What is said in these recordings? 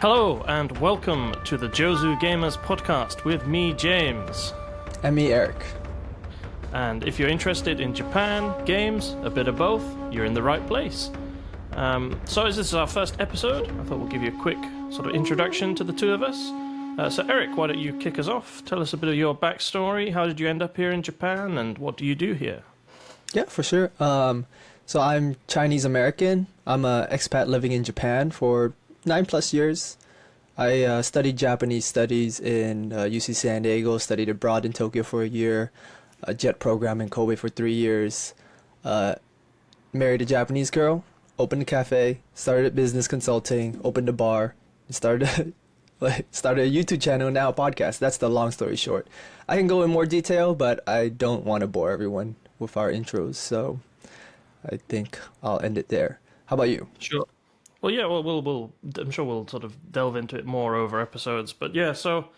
Hello and welcome to the Jozu Gamers podcast with me, James. And me, Erik. And if you're interested in Japan, games, a bit of both, you're in the right place. So as this is our first episode, I thought we'll give you a quick sort of introduction to the two of us. So Erik, why don't you kick us off? Tell us a bit of your backstory. How did you end up here in Japan and what do you do here? Yeah, for sure. So I'm Chinese American. I'm an expat living in Japan for 9+ years. I studied Japanese studies in UC San Diego, studied abroad in Tokyo for a year, a JET program in Kobe for 3 years, married a Japanese girl, opened a cafe, started business consulting, opened a bar, started a YouTube channel, now a podcast. That's the long story short. I can go in more detail, but I don't want to bore everyone with our intros, so I think I'll end it there. How about you? Sure. Well, yeah, we'll I'm sure we'll sort of delve into it more over episodes. But yeah, so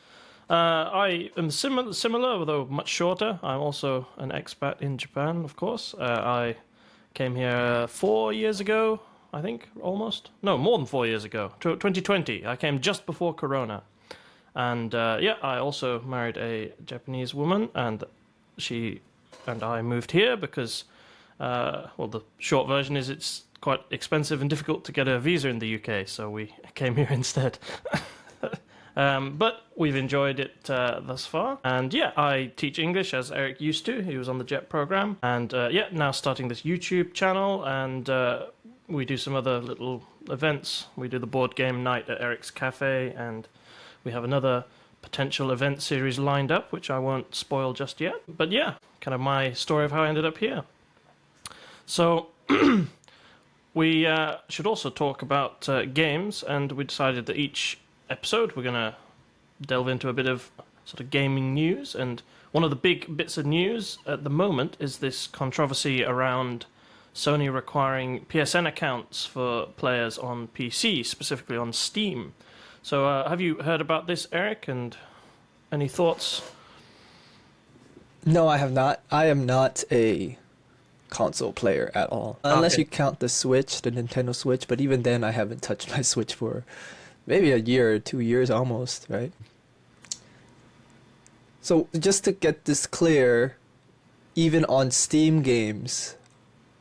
I am similar, although much shorter. I'm also an expat in Japan, of course. I came here 4 years ago, I think, almost. No, more than 4 years ago, 2020. I came just before Corona. And yeah, I also married a Japanese woman, and she and I moved here because, well, the short version is it's quite expensive and difficult to get a visa in the UK, so we came here instead. But we've enjoyed it thus far. And yeah, I teach English as Erik used to. He was on the JET program. And yeah, now starting this YouTube channel, and we do some other little events. We do the board game night at Erik's Cafe, and we have another potential event series lined up, which I won't spoil just yet. But yeah, kind of my story of how I ended up here. So we should also talk about games, and we decided that each episode we're going to delve into a bit of sort of gaming news. And one of the big bits of news at the moment is this controversy around Sony requiring PSN accounts for players on PC, specifically on Steam. So have you heard about this, Erik, and any thoughts? No, I have not. I am not a console player at all. Unless you count the Switch, the Nintendo Switch, but even then I haven't touched my Switch for maybe a year or 2 years almost, right? So just to get this clear, even on Steam games,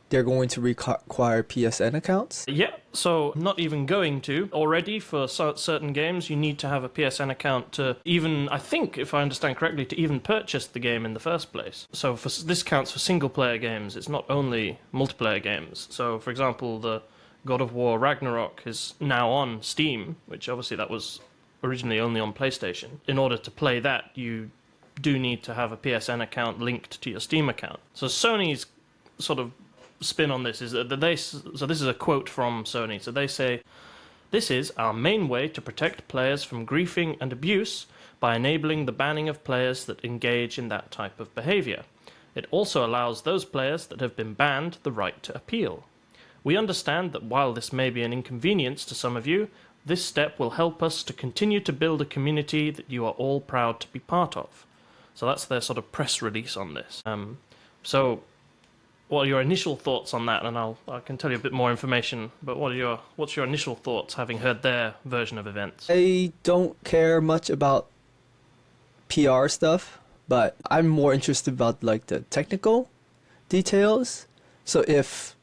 they're going to require PSN accounts? Yeah, so not even going to. Already, for certain games, you need to have a PSN account to even, I think, if I understand correctly, to even purchase the game in the first place. So this counts for single-player games. It's not only multiplayer games. So, for example, the God of War Ragnarok is now on Steam, which obviously that was originally only on PlayStation. In order to play that, you do need to have a PSN account linked to your Steam account. So Sony's sort of spin on this is that so this is a quote from Sony. So they say, "This is our main way to protect players from griefing and abuse by enabling the banning of players that engage in that type of behavior. It also allows those players that have been banned the right to appeal. We understand that while this may be an inconvenience to some of you, this step will help us to continue to build a community that you are all proud to be part of." So that's their sort of press release on this. So what are your initial thoughts on that? And I can tell you a bit more information, but what's your initial thoughts having heard their version of events? I don't care much about PR stuff, but I'm more interested about like the technical details. So if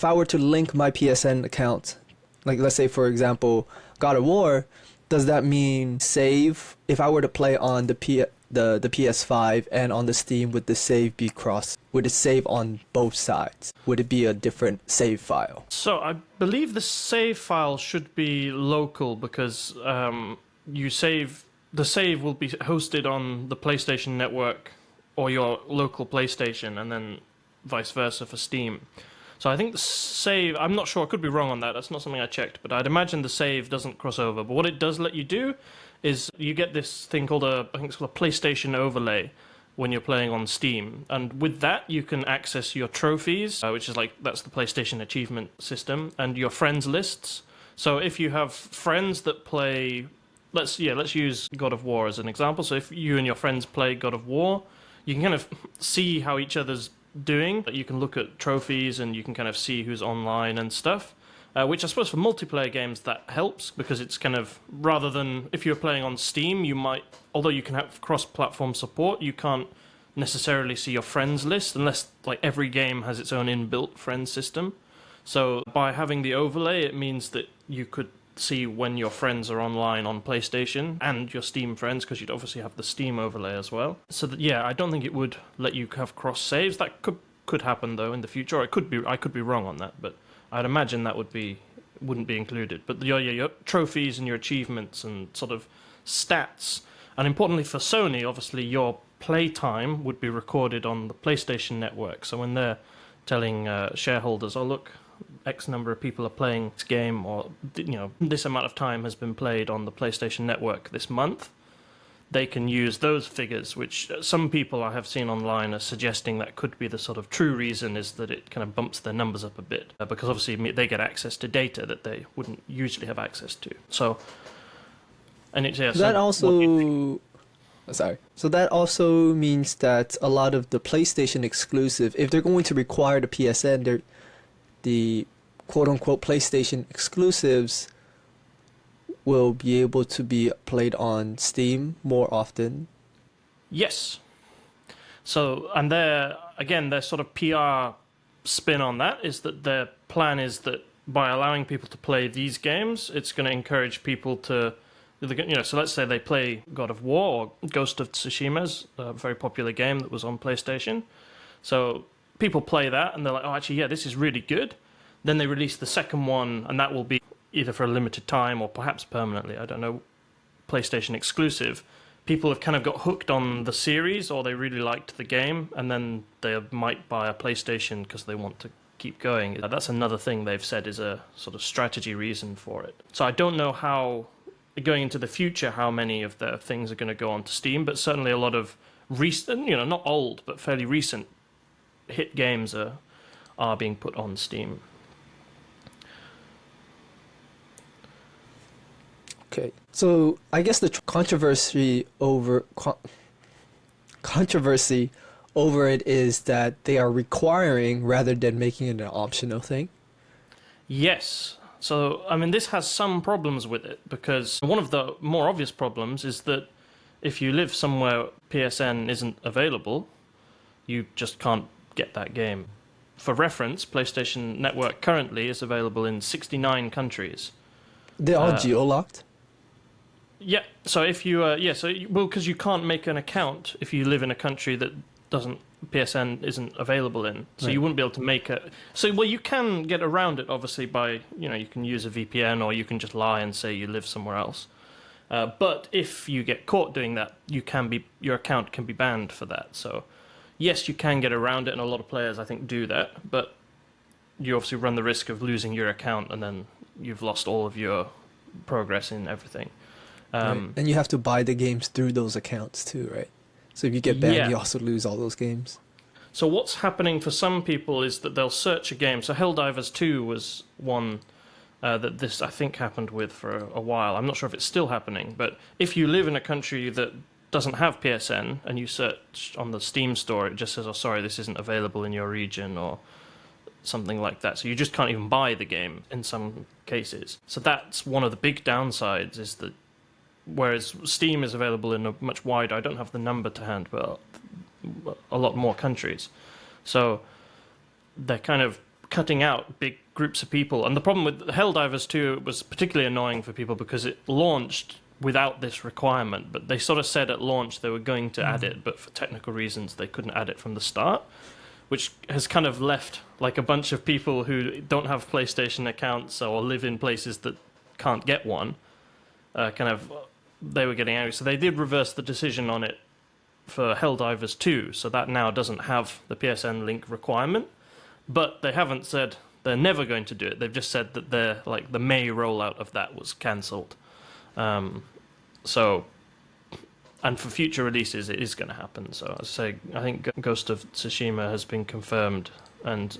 I were to link my PSN account, like let's say for example God of War, does that mean save? If I were to play on the PS5 and on the Steam, would the save be crossed? Would it save on both sides? Would it be a different save file? So I believe the save file should be local because the save will be hosted on the PlayStation Network or your local PlayStation, and then vice versa for Steam. So I think the save, I'm not sure, I could be wrong on that, that's not something I checked, but I'd imagine the save doesn't cross over. But what it does let you do is you get this thing called I think it's called a PlayStation overlay when you're playing on Steam. And with that, you can access your trophies, which is that's the PlayStation achievement system, and your friends lists. So if you have friends that play, let's use God of War as an example. So if you and your friends play God of War, you can kind of see how each other's doing. You can look at trophies and you can kind of see who's online and stuff. which I suppose for multiplayer games that helps, because it's kind of, rather than if you're playing on Steam, you might, although you can have cross-platform support, you can't necessarily see your friends list unless like every game has its own inbuilt friend system. So by having the overlay, it means that you could see when your friends are online on PlayStation and your Steam friends, because you'd obviously have the Steam overlay as well. So that, yeah, I don't think it would let you have cross saves. That could happen though in the future. Or I could be wrong on that, but I'd imagine that wouldn't be included. But your trophies and your achievements and sort of stats, and importantly for Sony, obviously your playtime would be recorded on the PlayStation Network. So when they're telling shareholders, "Oh look, X number of people are playing this game," or this amount of time has been played on the PlayStation Network this month, they can use those figures, which some people I have seen online are suggesting that could be the sort of true reason, is that it kind of bumps their numbers up a bit, because obviously they get access to data that they wouldn't usually have access to. So, and it's that also. Sorry. So that also means that a lot of the PlayStation exclusive, if they're going to require the PSN, the quote-unquote PlayStation exclusives will be able to be played on Steam more often. Yes. So, and their sort of PR spin on that is that their plan is that by allowing people to play these games, it's going to encourage people to, so let's say they play God of War or Ghost of Tsushima's a very popular game that was on PlayStation. So people play that and they're like, oh, actually, yeah, this is really good. Then they release the second one, and that will be either for a limited time or perhaps permanently, I don't know, PlayStation exclusive. People have kind of got hooked on the series, or they really liked the game, and then they might buy a PlayStation because they want to keep going. That's another thing they've said is a sort of strategy reason for it. So I don't know how, going into the future, how many of their things are going to go onto Steam, but certainly a lot of recent, not old, but fairly recent hit games are being put on Steam. Okay, so I guess the controversy over it is that they are requiring rather than making it an optional thing. Yes. So, I mean, this has some problems with it, because one of the more obvious problems is that if you live somewhere PSN isn't available, you just can't get that game. For reference, PlayStation Network currently is available in 69 countries. They're all geo-locked? Yeah, so if you, because you can't make an account if you live in a country that PSN isn't available in. So you wouldn't be able to make it. So, well, you can get around it, obviously, by, you can use a VPN, or you can just lie and say you live somewhere else. But if you get caught doing that, your account can be banned for that. So, yes, you can get around it, and a lot of players, I think, do that. But you obviously run the risk of losing your account, and then you've lost all of your progress in everything. Right. And you have to buy the games through those accounts too, right? So if you get banned, you also lose all those games. So what's happening for some people is that they'll search a game. So Helldivers 2 was one that this, I think, happened with for a while. I'm not sure if it's still happening. But if you live in a country that doesn't have PSN and you search on the Steam store, it just says, oh, sorry, this isn't available in your region, or something like that. So you just can't even buy the game in some cases. So that's one of the big downsides, is that whereas Steam is available in a much wider, I don't have the number to hand, but a lot more countries. So they're kind of cutting out big groups of people. And the problem with Helldivers 2 was particularly annoying for people because it launched without this requirement, but they sort of said at launch they were going to add it, but for technical reasons they couldn't add it from the start, which has kind of left like a bunch of people who don't have PlayStation accounts or live in places that can't get one, they were getting angry. So they did reverse the decision on it for Helldivers 2, so that now doesn't have the PSN link requirement, but they haven't said they're never going to do it. They've just said that the May rollout of that was cancelled. So, and for future releases, it is going to happen. So, as I say, I think Ghost of Tsushima has been confirmed, and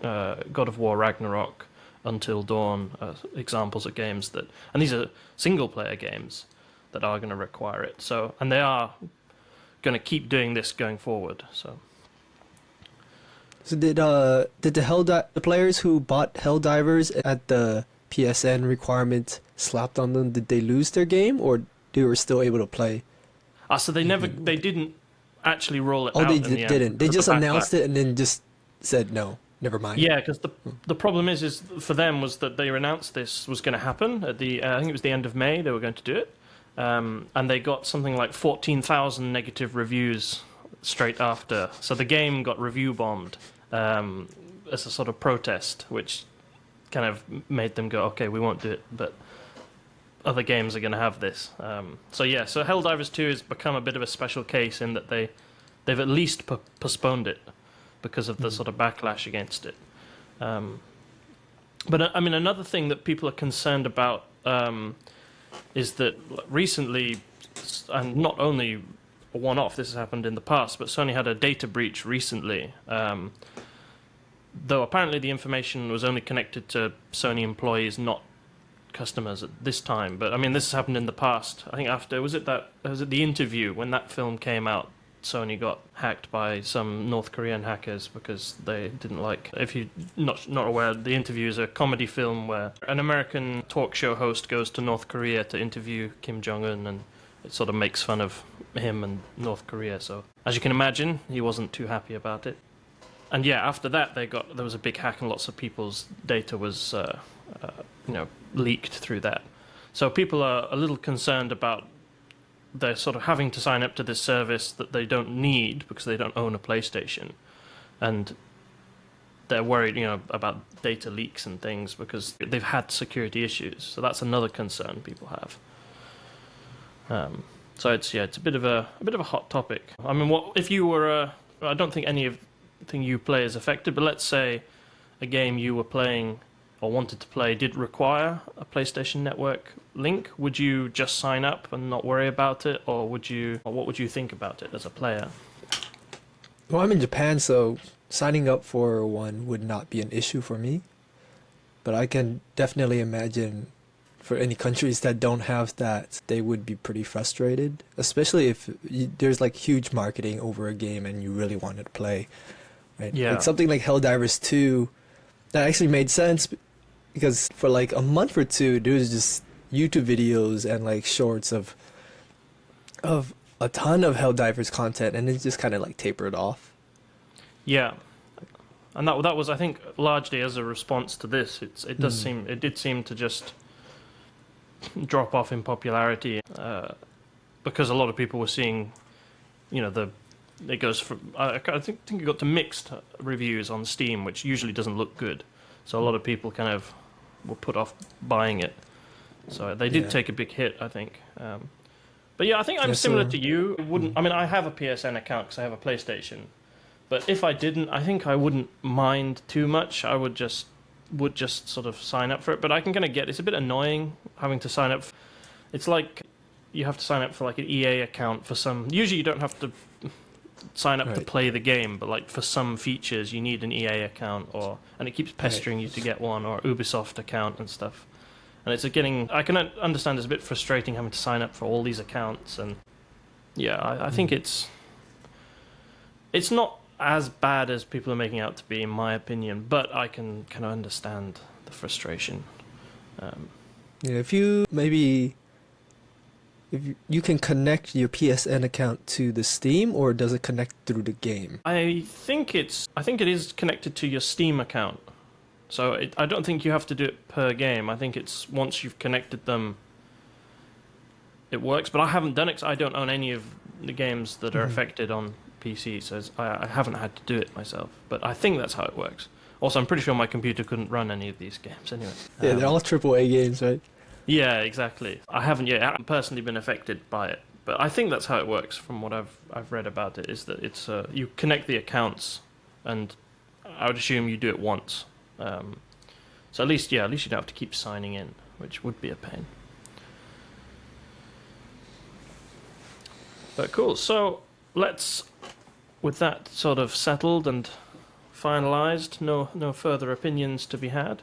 God of War Ragnarok, Until Dawn, examples of games that, and these are single-player games that are going to require it. So, and they are going to keep doing this going forward. So did the players who bought Helldivers at the PSN requirement slapped on them, did they lose their game or they were still able to play? So they didn't actually roll it Oh, out they in the end didn't. They because of just the announced backlash. it and then just said no, never mind. Yeah, because the problem is for them was that they announced this was going to happen at the I think it was the end of May they were going to do it, and they got something like 14,000 negative reviews straight after. So the game got review bombed as a sort of protest, which kind of made them go, okay, we won't do it, but other games are going to have this. So Helldivers 2 has become a bit of a special case in that they've at least postponed it because of the sort of backlash against it. But I mean, another thing that people are concerned about is that recently, and not only a one-off, this has happened in the past, but Sony had a data breach recently. Though apparently the information was only connected to Sony employees, not customers at this time. But I mean, this has happened in the past. I think after was it The Interview, when that film came out, Sony got hacked by some North Korean hackers because they didn't like. If you're not aware, The Interview is a comedy film where an American talk show host goes to North Korea to interview Kim Jong-un, and it sort of makes fun of him and North Korea. So as you can imagine, he wasn't too happy about it. And yeah, after that, there was a big hack, and lots of people's data was leaked through that. So people are a little concerned about they're sort of having to sign up to this service that they don't need because they don't own a PlayStation, and they're worried, about data leaks and things because they've had security issues. So that's another concern people have. So it's a bit of a hot topic. I mean, what if you were I don't think anything you play is affected, but let's say a game you were playing or wanted to play did require a PlayStation Network link, would you just sign up and not worry about it, or what would you think about it as a player? Well, I'm in Japan, so signing up for one would not be an issue for me. But I can definitely imagine for any countries that don't have that, they would be pretty frustrated, especially if there's like huge marketing over a game and you really wanted to play. Right? Yeah. Like something like Helldivers 2, that actually made sense because for like a month or two, there was just YouTube videos and like shorts of a ton of Helldivers content, and it just kind of like tapered off. Yeah, and that was, I think, largely as a response to this. It did seem to just drop off in popularity because a lot of people were seeing, it goes from I think it got to mixed reviews on Steam, which usually doesn't look good. So a lot of people kind of were put off buying it. So they did take a big hit, I think. But yeah, I think I'm similar to you. I mean, I have a PSN account because I have a PlayStation. But if I didn't, I think I wouldn't mind too much. I would just sort of sign up for it. But I can kind of get it's a bit annoying having to sign up. It's like you have to sign up for like an EA account for some. Usually, you don't have to sign up to play the game, but like for some features, you need an EA account, and it keeps pestering you to get one, or Ubisoft account and stuff. And it's I can understand it's a bit frustrating having to sign up for all these accounts, and yeah, I think it's not as bad as people are making out to be, in my opinion, but I can kind of understand the frustration. If you can connect your PSN account to the Steam, or does it connect through the game? I think it is connected to your Steam account. So I don't think you have to do it per game. I think it's once you've connected them, it works. But I haven't done it because I don't own any of the games that are affected on PC, so I haven't had to do it myself. But I think that's how it works. Also, I'm pretty sure my computer couldn't run any of these games anyway. Yeah, they're all AAA games, right? Yeah, exactly. I haven't personally been affected by it. But I think that's how it works from what I've read about it, is that it's you connect the accounts, and I would assume you do it once. So at least you don't have to keep signing in, which would be a pain. But cool. So with that sort of settled and finalized, no further opinions to be had.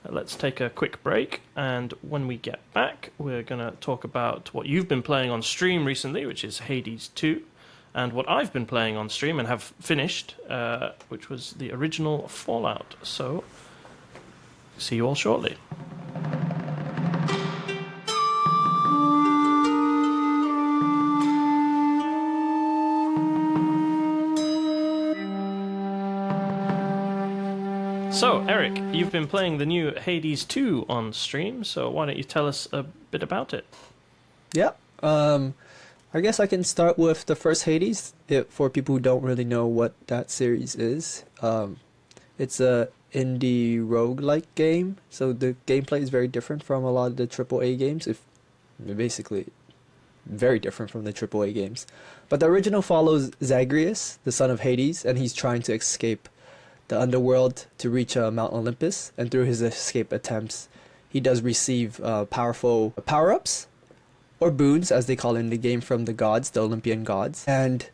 Let's take a quick break, and when we get back, we're going to talk about what you've been playing on stream recently, which is Hades 2, and what I've been playing on stream and have finished, which was the original Fallout. So, see you all shortly. So, Erik, you've been playing the new Hades 2 on stream, so why don't you tell us a bit about it? Yeah. I guess I can start with the first Hades, for people who don't really know what that series is. It's a indie roguelike game, so the gameplay is very different from a lot of the AAA games. Basically very different from the AAA games. But the original follows Zagreus, the son of Hades, and he's trying to escape the underworld to reach Mount Olympus, and through his escape attempts, he does receive powerful power-ups, or boons, as they call it in the game, from the gods, the Olympian gods, and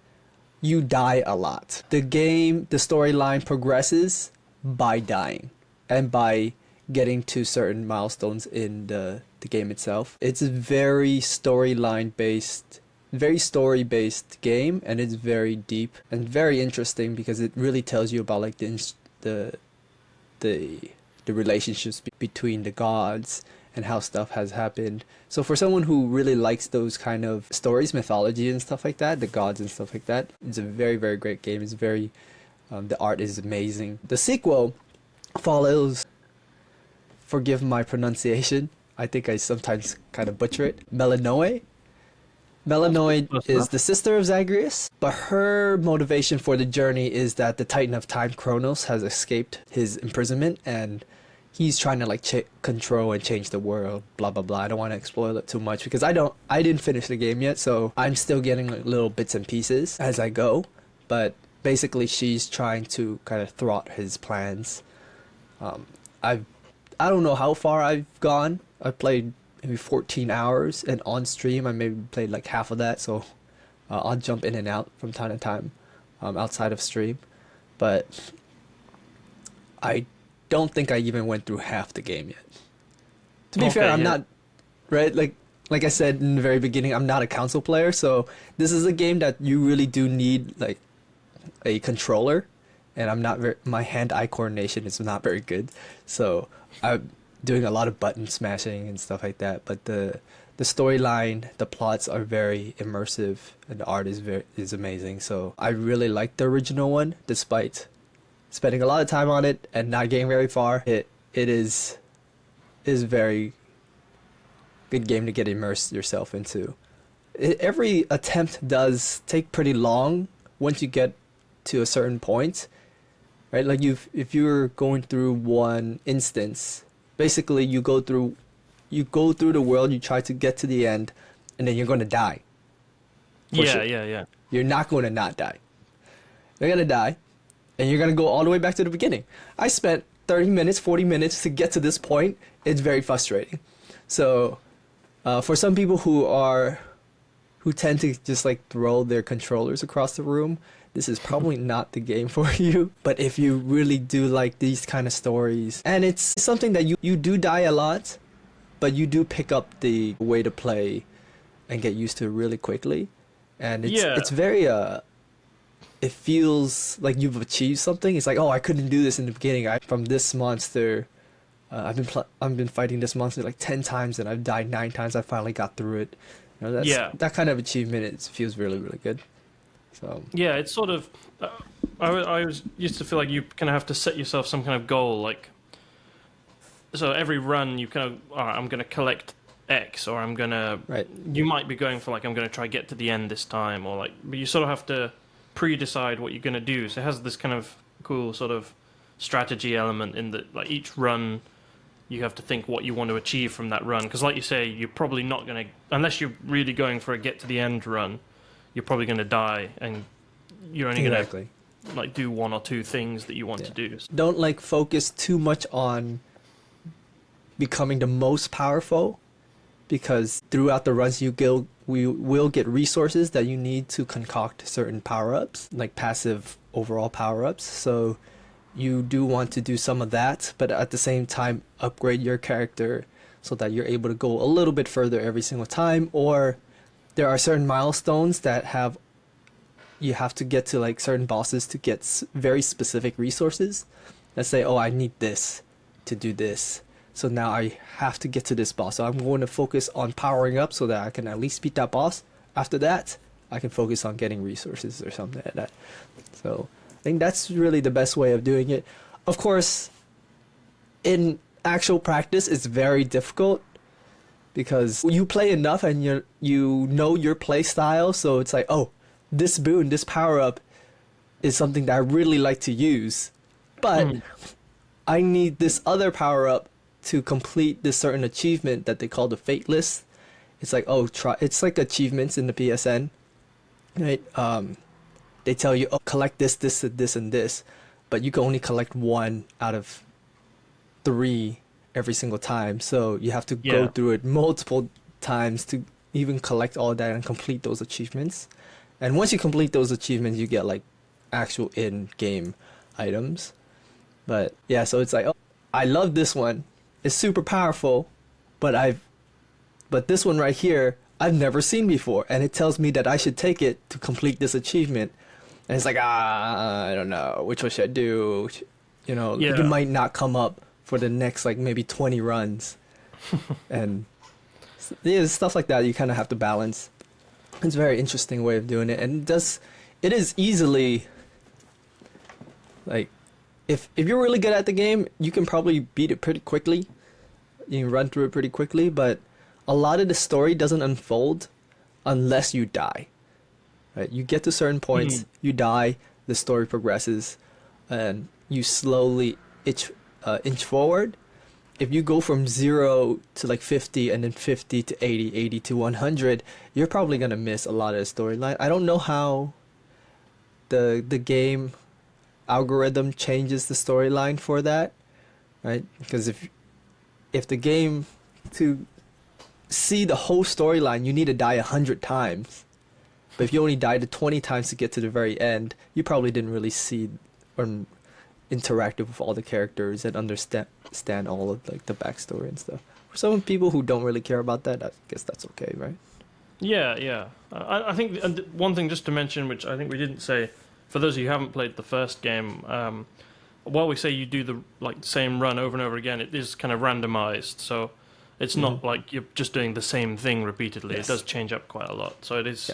you die a lot. The storyline progresses by dying, and by getting to certain milestones in the game itself. It's a very story-based game, and it's very deep and very interesting because it really tells you about like the relationships between the gods and how stuff has happened. So for someone who really likes those kind of stories, mythology and stuff like that, the gods and stuff like that, it's a very, very great game. It's very the art is amazing. The sequel follows, forgive my pronunciation, I think I sometimes kind of butcher it, Melanoe. Melanoe is the sister of Zagreus, but her motivation for the journey is that the Titan of Time, Kronos, has escaped his imprisonment, and he's trying to like control and change the world, blah blah blah. I don't want to spoil it too much because I didn't finish the game yet, so I'm still getting like little bits and pieces as I go. But basically, she's trying to kind of thwart his plans. I don't know how far I've gone. I played maybe 14 hours, and on stream I maybe played like half of that, so I'll jump in and out from time to time outside of stream, but I don't think I even went through half the game yet. To be fair, I'm not, right, like I said in the very beginning, I'm not a console player, so this is a game that you really do need like a controller, and my hand-eye coordination is not very good, so I'm doing a lot of button smashing and stuff like that. But the storyline, the plots are very immersive, and the art is amazing. So I really like the original one, despite spending a lot of time on it and not getting very far. It is very good game to get immersed yourself into. Every attempt does take pretty long once you get to a certain point, right? Like if you're going through one instance, basically you go through the world, you try to get to the end, and then you're going to die. Yeah. You're not going to not die. You're going to die, and you're going to go all the way back to the beginning. I spent 30 minutes, 40 minutes to get to this point. It's very frustrating. So for some people who tend to just like throw their controllers across the room, this is probably not the game for you. But if you really do like these kind of stories, and it's something that you do die a lot, but you do pick up the way to play and get used to it really quickly. And it's very it feels like you've achieved something. It's like, oh, I couldn't do this in the beginning. From this monster, I've been fighting this monster like 10 times, and I've died 9 times. I finally got through it. You know, that kind of achievement, it feels really, really good. So yeah, it's sort of. I used to feel like you kind of have to set yourself some kind of goal, like. So every run, you kind of, all right, I'm going to collect X, or I'm going to. Right. You might be going for like, I'm going to try get to the end this time, or like, but you sort of have to pre-decide what you're going to do. So it has this kind of cool sort of strategy element in that, like each run, you have to think what you want to achieve from that run. Because like you say, you're probably not going to, unless you're really going for a get to the end run, you're probably going to die, and you're only going to like do 1 or 2 things that you want to do. Don't like focus too much on becoming the most powerful, because throughout the runs we will get resources that you need to concoct certain power-ups, like passive overall power-ups. So you do want to do some of that, but at the same time upgrade your character so that you're able to go a little bit further every single time. Or there are certain milestones that have you have to get to like certain bosses to get very specific resources. Let's say, oh, I need this to do this. So now I have to get to this boss. So I'm going to focus on powering up so that I can at least beat that boss. After that, I can focus on getting resources or something like that. So I think that's really the best way of doing it. Of course, in actual practice, it's very difficult because you play enough and you know your play style. So it's like, oh, this boon, this power up is something that I really like to use, but I need this other power up to complete this certain achievement that they call the fate list. It's like, oh, it's like achievements in the PSN, right? They tell you, oh, collect this, this, this, and this, but you can only collect 1 out of 3 every single time. So you have to go through it multiple times to even collect all that and complete those achievements. And once you complete those achievements, you get like actual in-game items. But yeah, so it's like, oh, I love this one. It's super powerful, but this one right here, I've never seen before, and it tells me that I should take it to complete this achievement. And it's like, I don't know, which one should I do? You know, it might not come up for the next like maybe 20 runs. And yeah, stuff like that you kind of have to balance. It's a very interesting way of doing it, and it is easily like, if you're really good at the game, you can probably beat it pretty quickly. You can run through it pretty quickly, but a lot of the story doesn't unfold unless you die. Right? You get to certain points, you die, the story progresses, and you slowly inch forward. If you go from 0 to like 50 and then 50 to 80, 80 to 100, you're probably gonna miss a lot of the storyline. I don't know how the game algorithm changes the storyline for that, right? Because if the game, to see the whole storyline, you need to die 100 times. But if you only died 20 times to get to the very end, you probably didn't really see or interact with all the characters and understand all of like the backstory and stuff. For some people who don't really care about that, I guess that's okay, right? Yeah. I think one thing just to mention, which I think we didn't say, for those of you who haven't played the first game, while we say you do the same run over and over again, it is kind of randomized. So it's not like you're just doing the same thing repeatedly. Yes. It does change up quite a lot. So it is,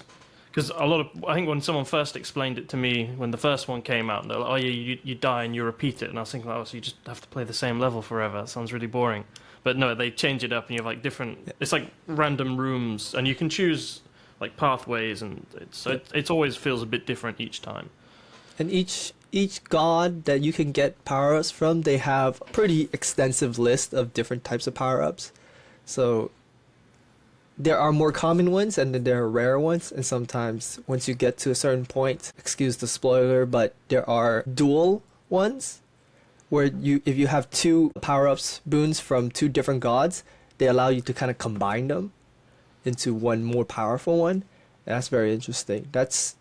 because I think when someone first explained it to me when the first one came out, they're like, oh yeah, you die and you repeat it, and I was thinking, oh, so you just have to play the same level forever. That sounds really boring. But no, they change it up, and you have like different. Yeah. It's like random rooms, and you can choose like pathways, and it always feels a bit different each time. And each god that you can get power-ups from, they have a pretty extensive list of different types of power-ups. So there are more common ones and then there are rare ones, and sometimes once you get to a certain point, excuse the spoiler, but there are dual ones where if you have 2 power-ups boons from 2 different gods, they allow you to kind of combine them into one more powerful one. And that's very interesting. That's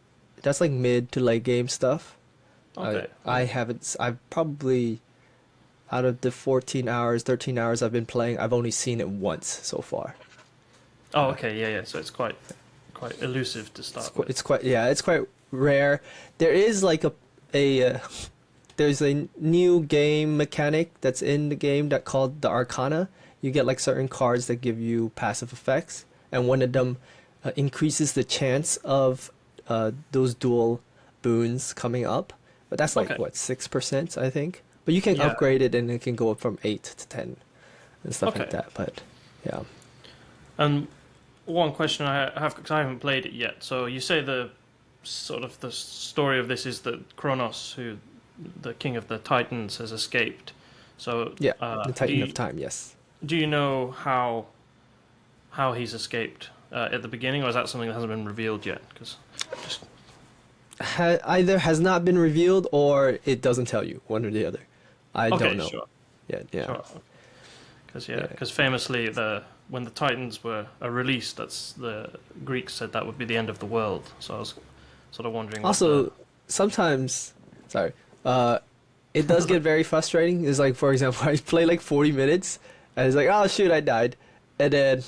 like mid to late game stuff. Okay. I've probably, out of the 13 hours I've been playing, I've only seen it once so far. Oh, okay, yeah. So it's quite elusive to start with. It's quite rare. There is like there's a new game mechanic that's in the game that called the Arcana. You get like certain cards that give you passive effects, and one of them increases the chance of those dual boons coming up, but that's like 6%, I think. But you can upgrade it, and it can go up from 8 to 10 and stuff like that. But yeah. And one question I have, because I haven't played it yet. So you say the story of this is that Kronos, who the king of the Titans, has escaped. So the Titan of Time. Yes. Do you know how he's escaped at the beginning, or is that something that hasn't been revealed yet? Because either has not been revealed or it doesn't tell you, one or the other. I don't know. Sure. Yeah. Because famously, when the Titans were released, that's the Greeks said that would be the end of the world. So I was sort of wondering. Also, sometimes, it does get very frustrating. It's like, for example, I play like 40 minutes, and it's like, oh shoot, I died, and then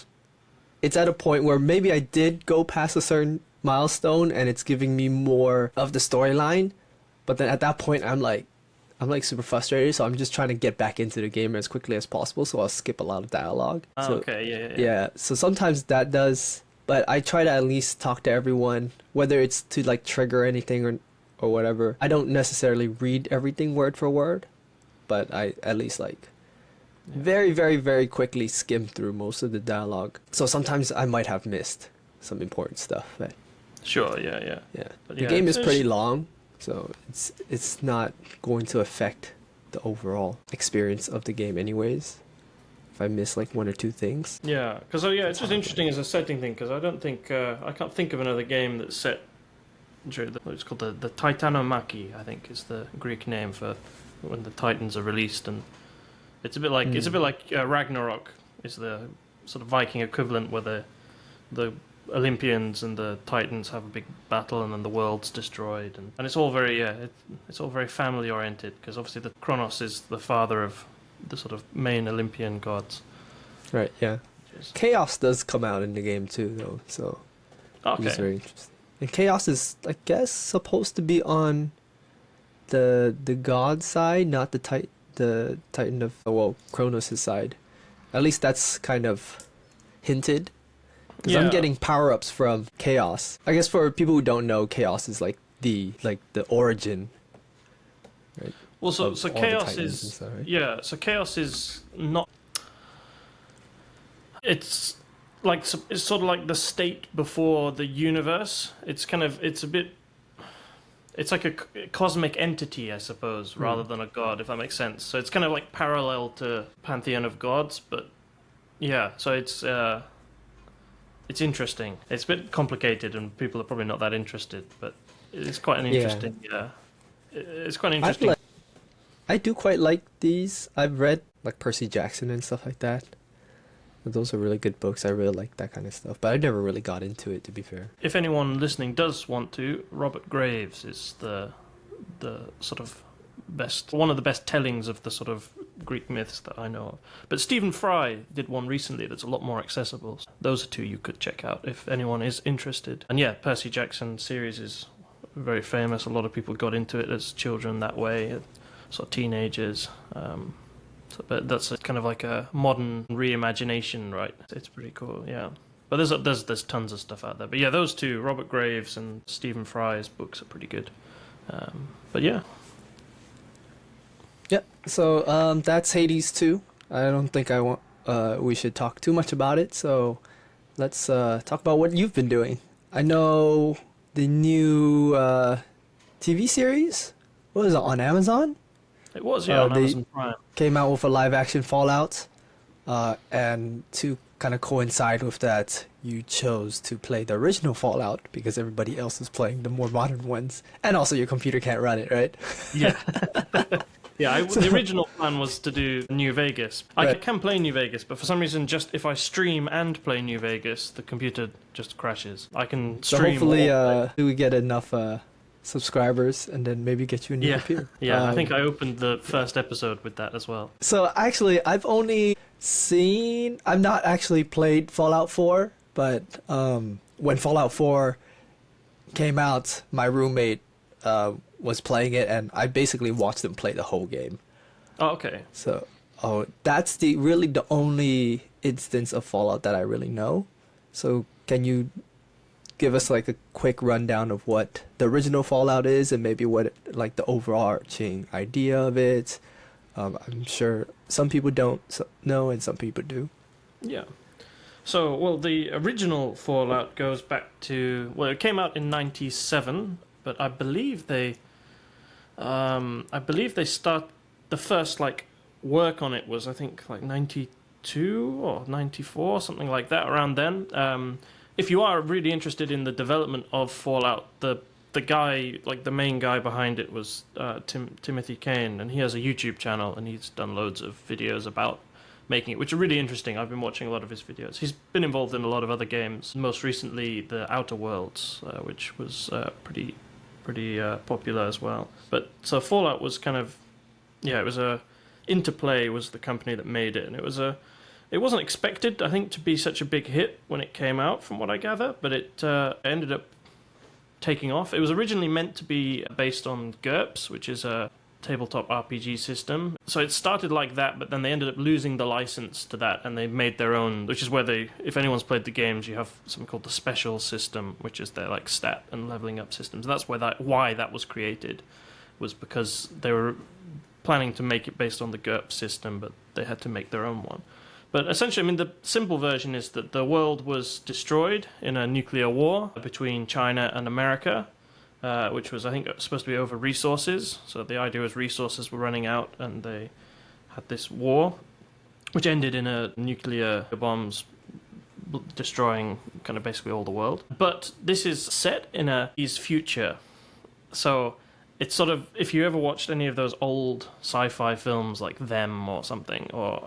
it's at a point where maybe I did go past a certain milestone and it's giving me more of the storyline. But then at that point, I'm like super frustrated, so I'm just trying to get back into the game as quickly as possible. So I'll skip a lot of dialogue. Oh, So, okay, yeah. yeah. So sometimes that does, but I try to at least talk to everyone, whether it's to like trigger anything or whatever. I don't necessarily read everything word for word, but I at least like very, very, very quickly skim through most of the dialogue. So sometimes I might have missed some important stuff. But Sure, yeah. yeah, But the yeah, game is it's- pretty long, so it's not going to affect the overall experience of the game anyways. If I miss like one or two things. Yeah, because it's just interesting as a setting thing. Because I don't think I can't think of another game that's set. It's called the Titanomachy, I think, is the Greek name for when the Titans are released, and it's a bit like Ragnarok is the sort of Viking equivalent, where the Olympians and the Titans have a big battle, and then the world's destroyed, and it's all very it's all very family oriented, because obviously the Kronos is the father of the sort of main Olympian gods. Right, yeah. Chaos does come out in the game too, though, so it's very interesting. And Chaos is, I guess, supposed to be on the god side, not the Titan of Kronos' side. At least that's kind of hinted. Because I'm getting power-ups from Chaos. I guess for people who don't know, Chaos is like the origin. Right? Well, so Of all the Chaos Titans is and stuff, right? yeah. So Chaos is not. It's it's sort of like the state before the universe. It's a bit. It's like a cosmic entity, I suppose, rather than a god, if that makes sense. So it's kind of like parallel to Pantheon of Gods, but yeah. So it's interesting. It's a bit complicated, and people are probably not that interested, but it's quite an interesting. Yeah, it's quite interesting. I do quite like these. I've read like Percy Jackson and stuff like that. Those are really good books. I really like that kind of stuff, but I never really got into it, to be fair. If anyone listening does want to, Robert Graves is the sort of one of the best tellings of the sort of Greek myths that I know of. But Stephen Fry did one recently that's a lot more accessible. Those are two you could check out if anyone is interested. And yeah, Percy Jackson series is very famous. A lot of people got into it as children that way, sort of teenagers. But that's kind of like a modern reimagination, right? It's pretty cool, yeah. But there's tons of stuff out there. But yeah, those two, Robert Graves and Stephen Fry's books are pretty good. But yeah. Yeah, so that's Hades 2. I don't think we should talk too much about it, so let's talk about what you've been doing. I know the new TV series, what was it, on Amazon? It was, yeah, on Amazon Prime. Came out with a live-action Fallout, and to kind of coincide with that, you chose to play the original Fallout because everybody else is playing the more modern ones, and also your computer can't run it, right? Yeah. Yeah, the original plan was to do New Vegas. I can play New Vegas, but for some reason, just if I stream and play New Vegas, the computer just crashes. I can stream. So hopefully, we get enough subscribers, and then maybe get you a new computer. Yeah, I think I opened the first episode with that as well. So actually, I've not actually played Fallout 4, but when Fallout 4 came out, my roommate was playing it, and I basically watched them play the whole game. Oh, okay. So, that's really the only instance of Fallout that I really know. So, can you give us like a quick rundown of what the original Fallout is, and maybe what like the overarching idea of it? I'm sure some people don't know, and some people do. Yeah. So, well, the original Fallout goes back to, well, it came out in '97, but I believe they start the first like work on it was, I think, like 92 or 94, something like that, around then. If you are really interested in the development of Fallout, the guy, like the main guy behind it was Timothy Kane, and he has a YouTube channel, and he's done loads of videos about making it, which are really interesting. I've been watching a lot of his videos. He's been involved in a lot of other games, most recently the Outer Worlds, which was pretty popular as well. But so Fallout was kind of, it was Interplay was the company that made it, and it wasn't expected, I think, to be such a big hit when it came out, from what I gather, but it ended up taking off. It was originally meant to be based on GURPS, which is a tabletop RPG system. So it started like that, but then they ended up losing the license to that, and they made their own, which is where they, if anyone's played the games, you have something called the special system, which is their like stat and leveling up systems. And that's why that was created, was because they were planning to make it based on the GURPS system, but they had to make their own one. But essentially, I mean, the simple version is that the world was destroyed in a nuclear war between China and America, which was, I think, supposed to be over resources. So the idea was resources were running out, and they had this war, which ended in a nuclear bombs destroying kind of basically all the world. But this is set in a future. So it's sort of, if you ever watched any of those old sci-fi films like Them or something, or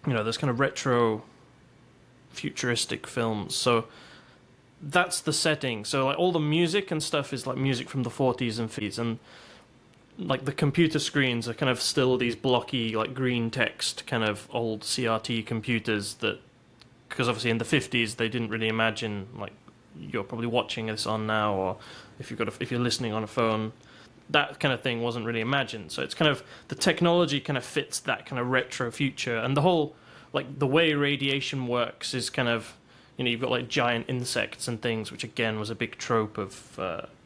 those kind of retro futuristic films. So that's the setting. So like all the music and stuff is like music from the 40s and 50s, and like the computer screens are kind of still these blocky like green text kind of old CRT computers that, because obviously in the 50s they didn't really imagine, like you're probably watching this on now, or if you're listening on a phone, that kind of thing wasn't really imagined. So it's kind of, the technology kind of fits that kind of retro future, and the whole, like the way radiation works is kind of, you've got like giant insects and things, which again was a big trope of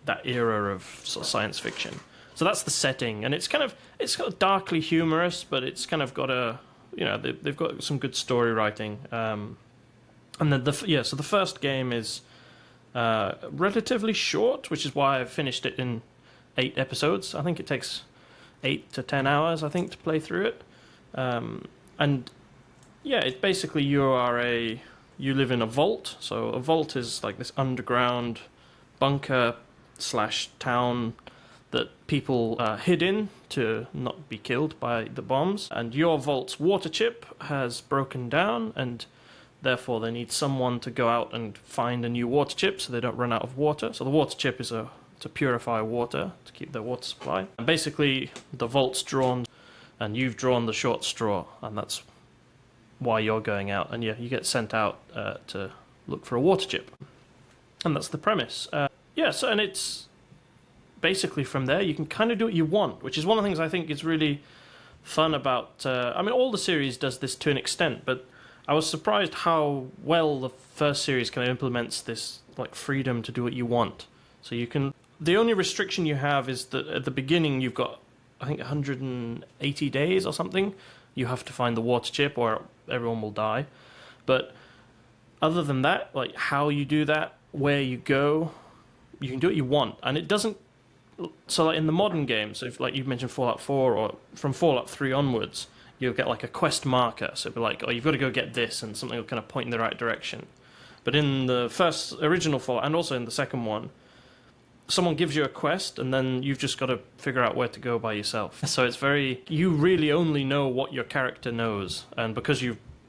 that era of sort of science fiction. So that's the setting, and it's kind of darkly humorous, but it's kind of got a, they've got some good story writing. And then so the first game is relatively short, which is why I finished it in 8 episodes. I think it takes 8 to 10 hours, I think, to play through it. And yeah, it's basically you live in a vault. So a vault is like this underground bunker / town that people hid in to not be killed by the bombs. And your vault's water chip has broken down, and therefore they need someone to go out and find a new water chip so they don't run out of water. So the water chip is to purify water, to keep their water supply. And basically the vault's drawn, and you've drawn the short straw, and that's why you're going out. And yeah, you get sent out to look for a water chip, and that's the premise. So and it's basically from there you can kind of do what you want, which is one of the things I think is really fun about all the series does this to an extent, but I was surprised how well the first series kind of implements this like freedom to do what you want. So you can, the only restriction you have is that at the beginning you've got, I think, 180 days or something. You have to find the water chip or everyone will die. But other than that, like how you do that, where you go, you can do what you want. And it doesn't, so like in the modern games, if like you mentioned Fallout 4 or from Fallout 3 onwards, you'll get like a quest marker. So it'll be like, oh, you've got to go get this, and something will kind of point in the right direction. But in the first original Fallout, and also in the second one, someone gives you a quest, and then you've just got to figure out where to go by yourself. So it's very, you really only know what your character knows, and because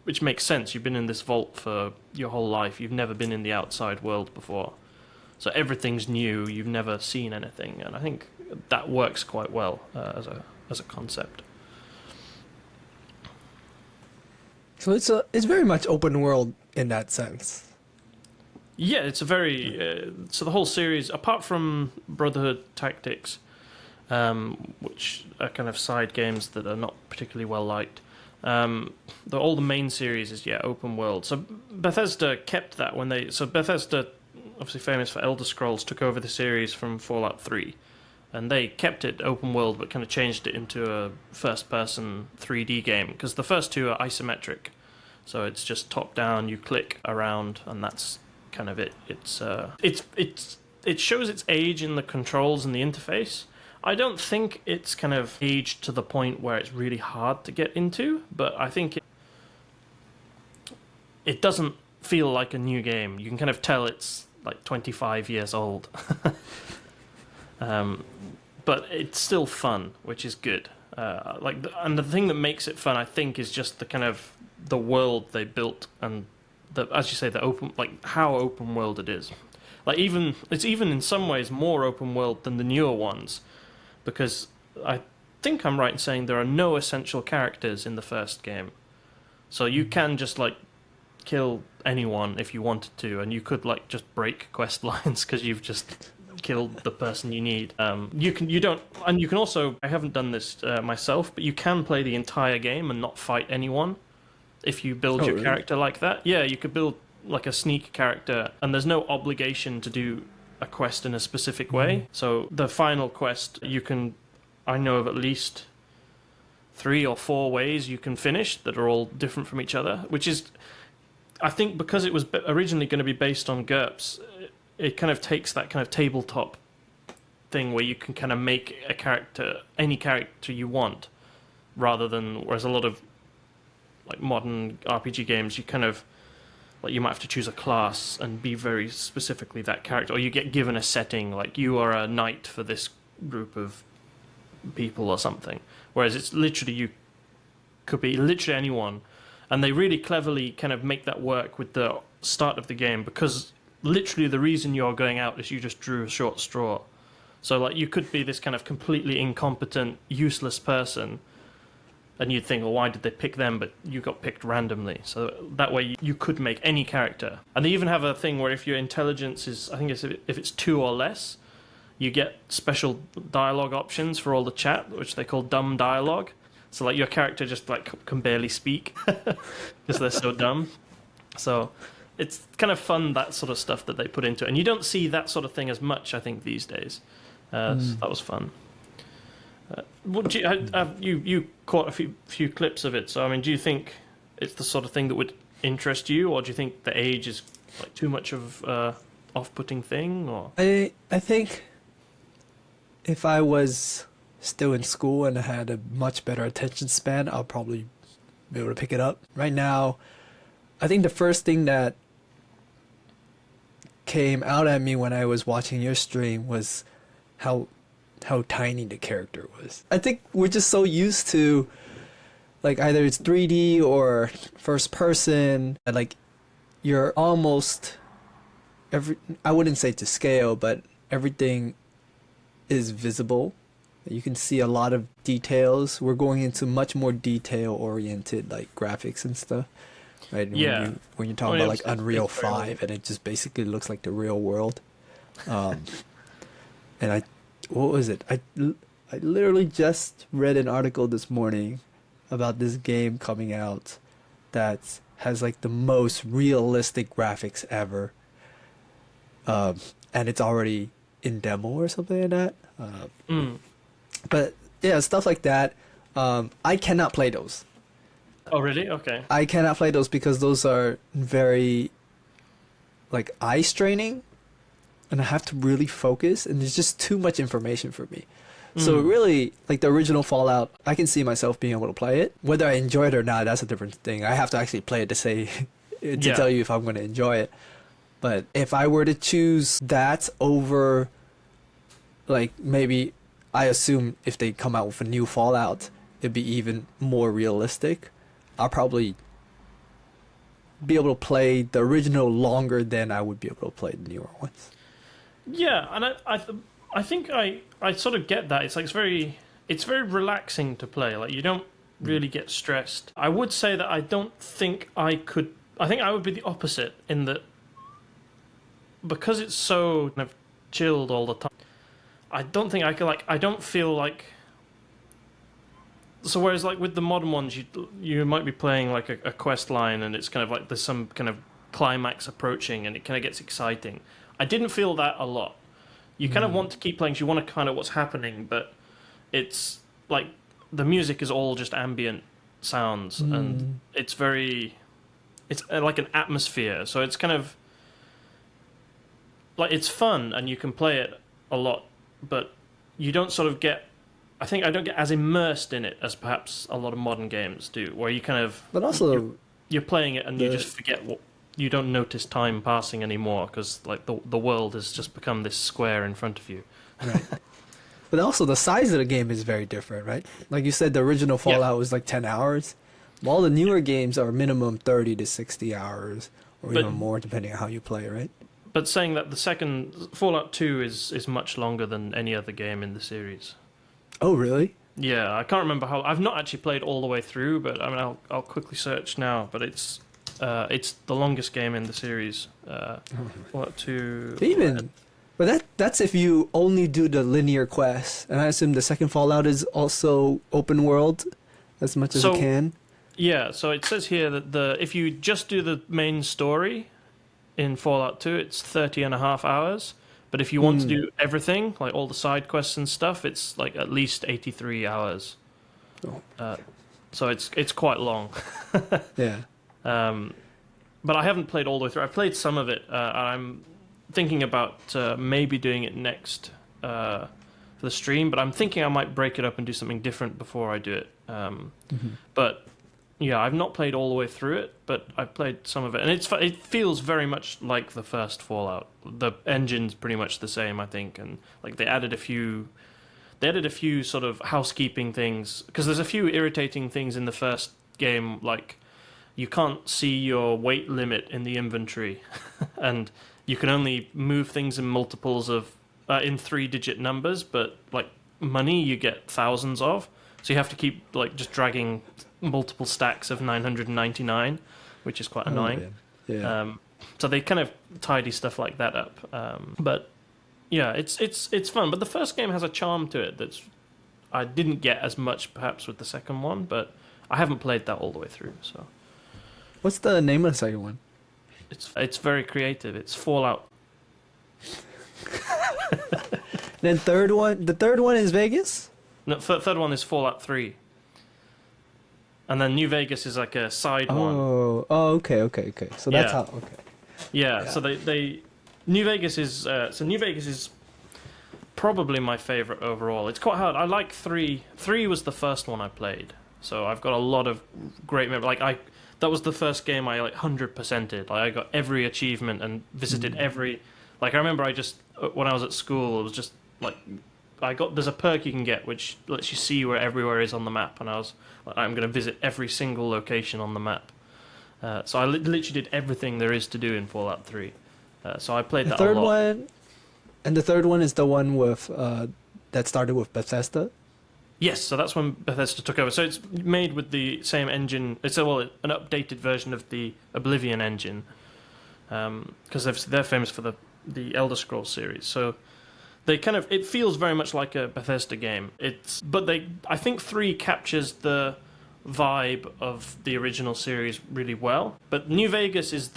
which makes sense, you've been in this vault for your whole life, you've never been in the outside world before. So everything's new, you've never seen anything, and I think that works quite well as a concept. So it's very much open world in that sense. Yeah, it's a very... so the whole series, apart from Brotherhood Tactics, which are kind of side games that are not particularly well liked, all the main series is, open world. So Bethesda kept that when they... So Bethesda, obviously famous for Elder Scrolls, took over the series from Fallout 3. And they kept it open world, but kind of changed it into a first-person 3D game, because the first two are isometric. So it's just top-down, you click around, and that's kind of it. It shows its age in the controls and the interface. I don't think it's kind of aged to the point where it's really hard to get into, but I think it doesn't feel like a new game. You can kind of tell it's like 25 years old. But it's still fun, which is good. And the thing that makes it fun, I think, is just the kind of the world they built, and as you say, the open, like how open world it is. Like it's even in some ways more open world than the newer ones, because I think I'm right in saying there are no essential characters in the first game, so you can just like kill anyone if you wanted to, and you could like just break quest lines because you've just killed the person you need. You can also. I haven't done this myself, but you can play the entire game and not fight anyone if you build your really? character like that. Yeah, you could build like a sneak character, and there's no obligation to do a quest in a specific way. So the final quest, I know of at least 3 or 4 ways you can finish that are all different from each other, which is, I think, because it was originally going to be based on GURPS, it kind of takes that kind of tabletop thing where you can kind of make a character, any character you want, whereas a lot of like modern RPG games, you kind of, like, you might have to choose a class and be very specifically that character, or you get given a setting, like you are a knight for this group of people or something. Whereas it's literally, you could be literally anyone, and they really cleverly kind of make that work with the start of the game, because literally the reason you're going out is you just drew a short straw. So like you could be this kind of completely incompetent, useless person, and you'd think, well, why did they pick them? But you got picked randomly. So that way you could make any character. And they even have a thing where if your intelligence is, I think if it's 2 or less, you get special dialogue options for all the chat, which they call dumb dialogue. So like your character just like can barely speak because they're so dumb. So it's kind of fun, that sort of stuff that they put into it. And you don't see that sort of thing as much, I think, these days. So that was fun. You caught a few clips of it, so I mean, do you think it's the sort of thing that would interest you, or do you think the age is like too much of off-putting thing? Or I think if I was still in school and I had a much better attention span, I'll probably be able to pick it up. Right now, I think the first thing that came out at me when I was watching your stream was how tiny the character was. I think we're just so used to, like, either it's 3D or first person, and like you're almost I wouldn't say to scale, but everything is visible. You can see a lot of details. We're going into much more detail oriented, like graphics and stuff, right? Yeah. When you're talking about like Unreal 5 and it just basically looks like the real world. And what was it? I literally just read an article this morning about this game coming out that has like the most realistic graphics ever. And it's already in demo or something like that. But yeah, stuff like that. I cannot play those. Oh, really? Okay. I cannot play those because those are very like eye straining, and I have to really focus, and there's just too much information for me. So really, like the original Fallout, I can see myself being able to play it. Whether I enjoy it or not, that's a different thing. I have to actually play it to say to tell you if I'm going to enjoy it. But if I were to choose that over, like, maybe I assume if they come out with a new Fallout, it'd be even more realistic. I'll probably be able to play the original longer than I would be able to play the newer ones. Yeah, and I think I sort of get that. It's like it's very relaxing to play. Like you don't really get stressed. I would say that I don't think I could. I think I would be the opposite in that, because it's so kind of chilled all the time. I don't think I could, like, I don't feel like. So whereas like with the modern ones, you might be playing like a quest line, and it's kind of like there's some kind of climax approaching, and it kind of gets exciting. I didn't feel that a lot. You kind of want to keep playing, so you want to kind of what's happening, but it's like the music is all just ambient sounds, and it's like an atmosphere. So it's kind of like it's fun, and you can play it a lot, but you don't sort of get. I think I don't get as immersed in it as perhaps a lot of modern games do, where you kind of. But also, you're playing it and you just forget what. You don't notice time passing anymore because like the world has just become this square in front of you. Right. But also the size of the game is very different, right? Like you said, the original Fallout was like 10 hours. All the newer games are minimum 30 to 60 hours or even more depending on how you play, right? But saying that the second Fallout 2 is much longer than any other game in the series. Oh, really? Yeah, I can't remember how. I've not actually played all the way through, but I mean, I'll quickly search now. But it's It's the longest game in the series. Fallout 2. Even, but that's if you only do the linear quests, and I assume the second Fallout is also open world, as much as you can. Yeah, so it says here that if you just do the main story in Fallout 2, it's 30.5 hours. But if you want to do everything, like all the side quests and stuff, it's like at least 83 hours. Oh. So it's quite long. Yeah. But I haven't played all the way through. I've played some of it, and I'm thinking about maybe doing it next for the stream. But I'm thinking I might break it up and do something different before I do it. But yeah, I've not played all the way through it, but I've played some of it, and it feels very much like the first Fallout. The engine's pretty much the same, I think, and like they added a few sort of housekeeping things, because there's a few irritating things in the first game, like you can't see your weight limit in the inventory, and you can only move things in multiples of in 3-digit numbers, but like money you get thousands of, so you have to keep like just dragging multiple stacks of 999, which is quite annoying. Yeah. So they kind of tidy stuff like that up. But yeah, it's fun. But the first game has a charm to it that's I didn't get as much perhaps with the second one, but I haven't played that all the way through. So What's the name of the second one? it's very creative. It's Fallout. Then the third one is Vegas? No, third one is Fallout 3. And then New Vegas is like a side one. Oh, okay. So that's how. Okay. Yeah. So they New Vegas is probably my favorite overall. It's quite hard. I like 3. 3 was the first one I played, so I've got a lot of great memories. That was the first game I like 100%ed. Like I got every achievement and visited every. Like I remember when I was at school, it was just like there's a perk you can get which lets you see where everywhere is on the map, and I was like, I'm going to visit every single location on the map. So I literally did everything there is to do in Fallout 3. So I played that a lot. The third one is the one with that started with Bethesda. Yes, so that's when Bethesda took over. So it's made with the same engine. It's an updated version of the Oblivion engine, because they're famous for the Elder Scrolls series. So it feels very much like a Bethesda game. I think 3 captures the vibe of the original series really well. But New Vegas is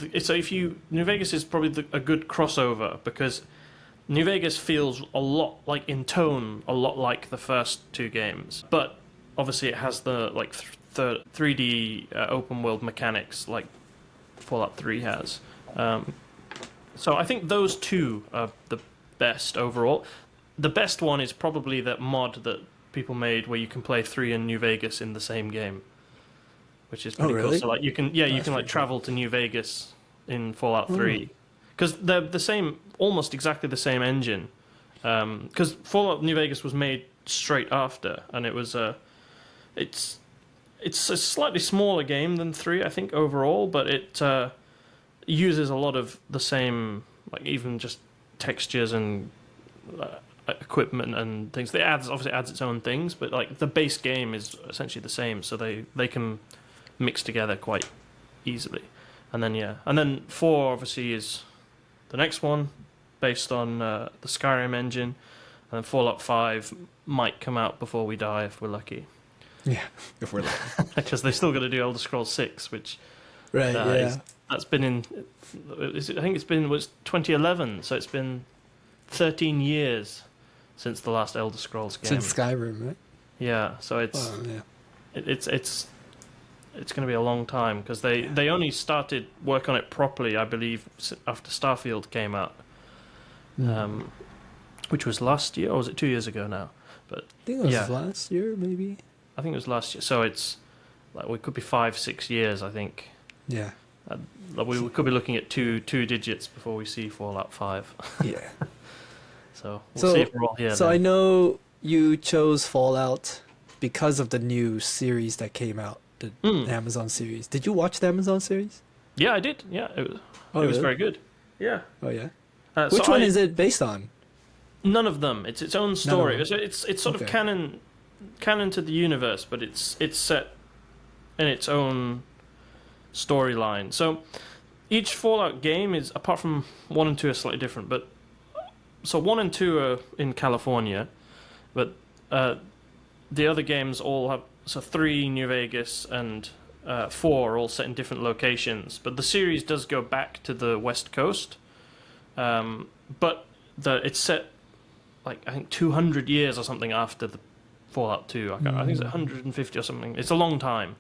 probably a good crossover, because New Vegas feels a lot like in tone, a lot like the first 2 games. But obviously it has the like 3D open world mechanics like Fallout 3 has. So I think those 2 are the best overall. The best one is probably that mod that people made where you can play 3 and New Vegas in the same game, which is pretty cool. So like you can like travel to New Vegas in Fallout 3, because they're the same, almost exactly the same engine. Because Fallout New Vegas was made straight after, and it's a slightly smaller game than 3, I think, overall, but it uses a lot of the same, like even just textures and equipment and things. It obviously adds its own things, but like the base game is essentially the same, so they can mix together quite easily. And then 4 obviously is the next one, based on the Skyrim engine, and then Fallout 5 might come out before we die if we're lucky. Yeah, if we're lucky. Because they're still going to do Elder Scrolls 6, which that's been in. I think it was 2011, so it's been 13 years since the last Elder Scrolls game. Since Skyrim, right? Yeah, so it's going to be a long time, because they only started work on it properly, I believe, after Starfield came out, which was last year, or was it 2 years ago now? But I think it was last year, maybe. I think it was last year. So it's like we could be 5-6 years, I think. Yeah. We could be looking at two digits before we see Fallout 5. Yeah. So we'll see if we're all here. So then. I know you chose Fallout because of the new series that came out, the Amazon series. Did you watch the Amazon series? Yeah, I did. Yeah, it was very good. Yeah. Oh yeah. Which one is it based on? None of them. It's its own story. It's sort of canon to the universe, but it's set in its own storyline. So each Fallout game is, apart from 1 and 2 are slightly different, but so 1 and 2 are in California, but the other games all have, so 3 New Vegas and 4 are all set in different locations. But the series does go back to the West Coast, but it's set like I think 200 years or something after the Fallout 2. I think it's 150 or something. It's a long time.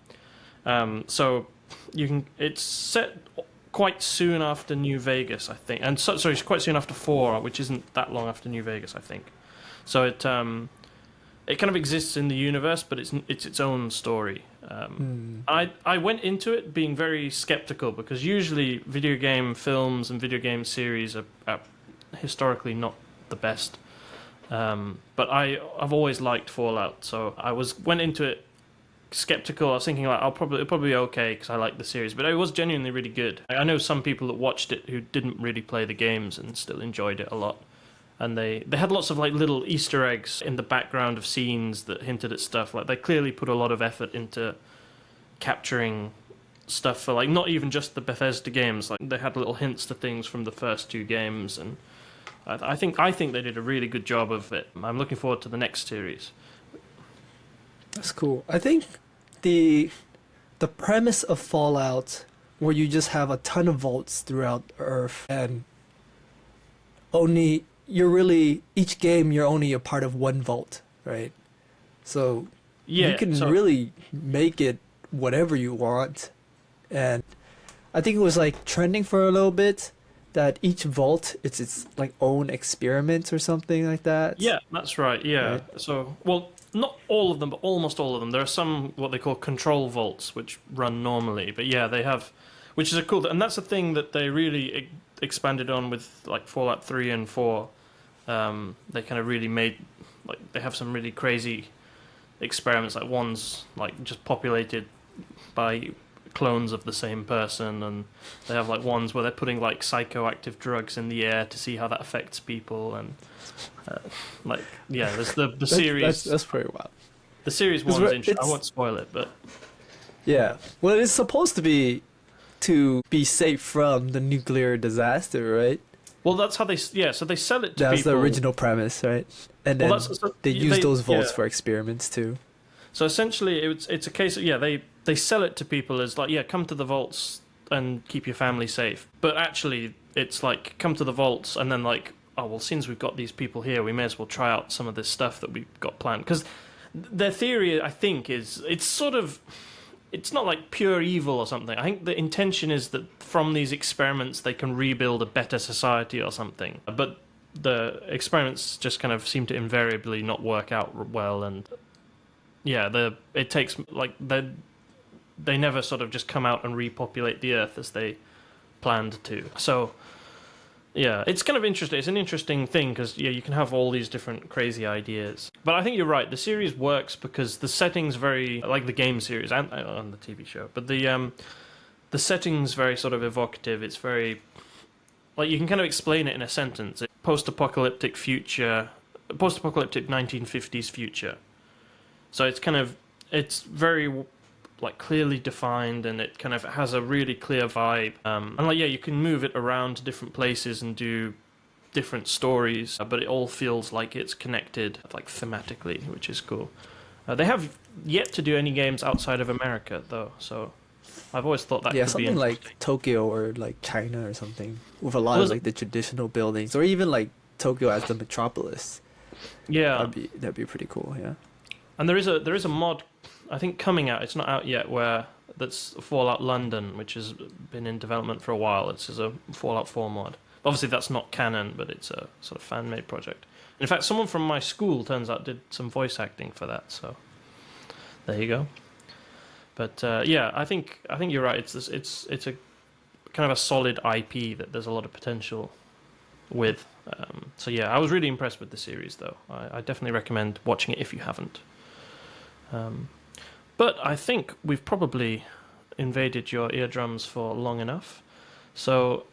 So it's set quite soon after New Vegas, I think, and sorry, it's quite soon after 4, which isn't that long after New Vegas, I think. So it kind of exists in the universe, but it's its own story. I went into it being very skeptical because usually video game films and video game series are historically not the best. But I've always liked Fallout, so went into it skeptical. I was thinking like it'll probably be okay because I like the series, but it was genuinely really good. I know some people that watched it who didn't really play the games and still enjoyed it a lot. And they had lots of like little Easter eggs in the background of scenes that hinted at stuff. Like they clearly put a lot of effort into capturing stuff for like not even just the Bethesda games. Like they had little hints to things from the first 2 games, and I think they did a really good job of it. I'm looking forward to the next series. That's cool. I think the premise of Fallout, where you just have a ton of vaults throughout Earth, and each game you're only a part of one vault, right? So you can really make it whatever you want. And I think it was like trending for a little bit that each vault it's its like own experiment or something like that. Yeah, that's right. Yeah. Right. So, well, not all of them, but almost all of them. There are some what they call control vaults which run normally, but yeah, they have, which is a cool, and that's a thing that they really expanded on with like Fallout 3 and 4. They kind of really made, like, they have some really crazy experiments, like one's like just populated by clones of the same person, and they have like ones where they're putting like psychoactive drugs in the air to see how that affects people, and like yeah, there's the series. That's pretty wild. The series one's interesting. I won't spoil it, but yeah, well, it's supposed to be safe from the nuclear disaster, right? well, that's how so they sell it to That's people. the original premise, right? And then they use those vaults yeah. for experiments too. So essentially, it's a case of they sell it to people as like come to the vaults and keep your family safe. But actually, it's like come to the vaults and then like well, since we've got these people here, we may as well try out some of this stuff that we've got planned. Because their theory, I think, is it's not like pure evil or something. I think the intention is that from these experiments they can rebuild a better society or something. But the experiments just kind of seem to invariably not work out well, and it takes like they never sort of just come out and repopulate the Earth as they planned to. So yeah, it's kind of interesting. It's an interesting thing because you can have all these different crazy ideas. But I think you're right. The series works because the setting's very like the game series and on the TV show. But the setting's very sort of evocative. It's very like you can kind of explain it in a sentence. It's post-apocalyptic 1950s future. So it's very like clearly defined, and it kind of has a really clear vibe. And like you can move it around to different places and do different stories, but it all feels like it's connected, like thematically, which is cool. They have yet to do any games outside of America, though. So I've always thought that could be something like Tokyo or like China or something with a lot of like the traditional buildings, or even like Tokyo as the metropolis. Yeah, that'd be pretty cool. Yeah. And there is a mod, I think, coming out. It's not out yet. That's Fallout London, which has been in development for a while. It's a Fallout 4 mod. Obviously, that's not canon, but it's a sort of fan-made project. In fact, someone from my school turns out did some voice acting for that. So there you go. But I think you're right. It's a kind of a solid IP that there's a lot of potential with. So yeah, I was really impressed with the series, though. I definitely recommend watching it if you haven't. But I think we've probably invaded your eardrums for long enough. So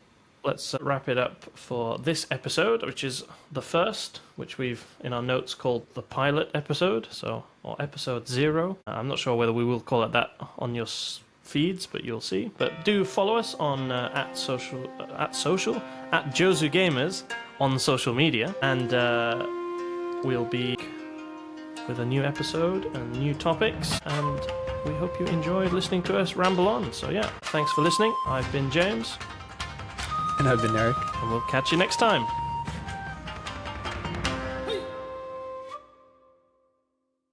let's wrap it up for this episode, which is the first, which we've in our notes called the pilot episode, or episode 0. I'm not sure whether we will call it that on your feeds, but you'll see. But do follow us on at Jozu Gamers on social media, and we'll be with a new episode and new topics, and we hope you enjoyed listening to us ramble on. So yeah, thanks for listening. I've been James. And I've been Erik. And we'll catch you next time.